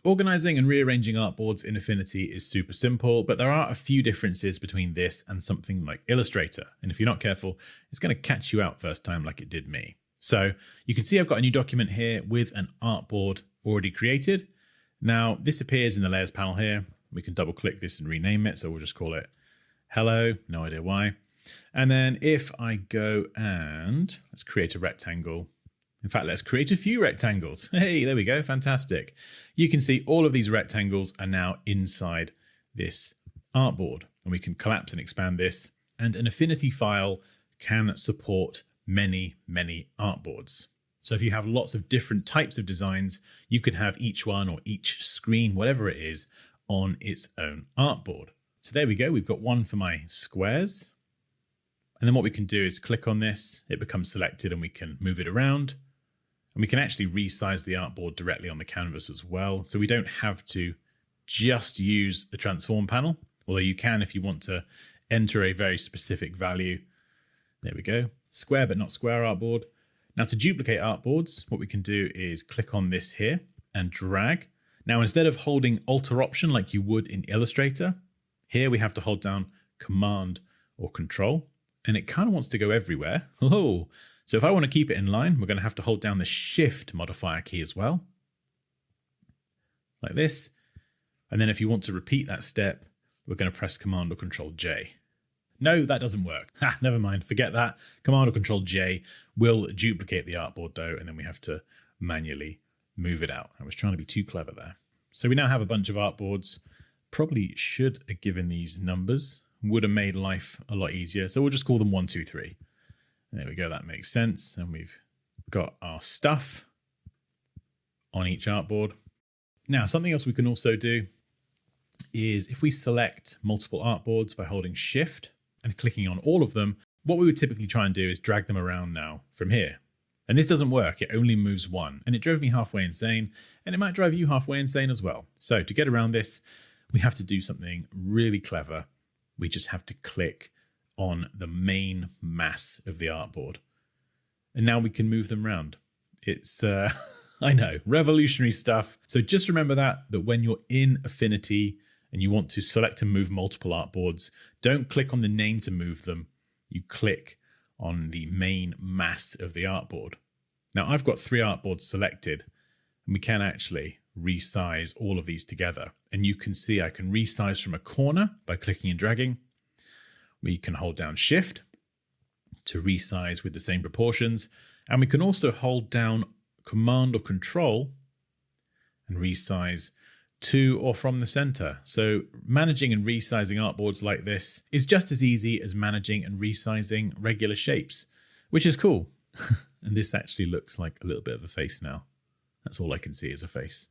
Organizing and rearranging artboards in Affinity is super simple, but there are a few differences between this and something like Illustrator. And if you're not careful, it's going to catch you out first time like it did me. So you can see I've got a new document here with an artboard already created. Now this appears in the layers panel here. We can double click this and rename it. So we'll just call it hello, no idea why. And then if I go and let's create a rectangle. In fact, let's create a few rectangles. Hey, there we go. Fantastic. You can see all of these rectangles are now inside this artboard, and we can collapse and expand this. And an Affinity file can support many, many artboards. So if you have lots of different types of designs, you can have each one or each screen, whatever it is, on its own artboard. So there we go. We've got one for my squares. And then what we can do is click on this. It becomes selected and we can move it around. And we can actually resize the artboard directly on the canvas as well. So we don't have to just use the transform panel, although you can if you want to enter a very specific value. There we go. Square but not square artboard. Now to duplicate artboards, what we can do is click on this here and drag. Now instead of holding Alt or Option like you would in Illustrator, here we have to hold down Command or Control, and it kind of wants to go everywhere. Oh. So if I want to keep it in line, we're going to have to hold down the Shift modifier key as well, like this. And then if you want to repeat that step, we're going to press Command or Control J. No, that doesn't work. Ha, never mind, forget that. Command or Control J will duplicate the artboard though, and then we have to manually move it out. I was trying to be too clever there. So we now have a bunch of artboards. Probably should have given these numbers, would have made life a lot easier. So we'll just call them 1, 2, 3. There we go, that makes sense. And we've got our stuff on each artboard. Now, something else we can also do is if we select multiple artboards by holding Shift and clicking on all of them, what we would typically try and do is drag them around now from here. And this doesn't work, it only moves one. And it drove me halfway insane, and it might drive you halfway insane as well. So to get around this, we have to do something really clever. We just have to click on the main mass of the artboard. And now we can move them around. It's, I know, revolutionary stuff. So just remember that when you're in Affinity and you want to select and move multiple artboards, don't click on the name to move them. You click on the main mass of the artboard. Now I've got 3 artboards selected, and we can actually resize all of these together. And you can see I can resize from a corner by clicking and dragging. We can hold down Shift to resize with the same proportions. And we can also hold down Command or Control and resize to or from the center. So managing and resizing artboards like this is just as easy as managing and resizing regular shapes, which is cool. And this actually looks like a little bit of a face now. That's all I can see is a face.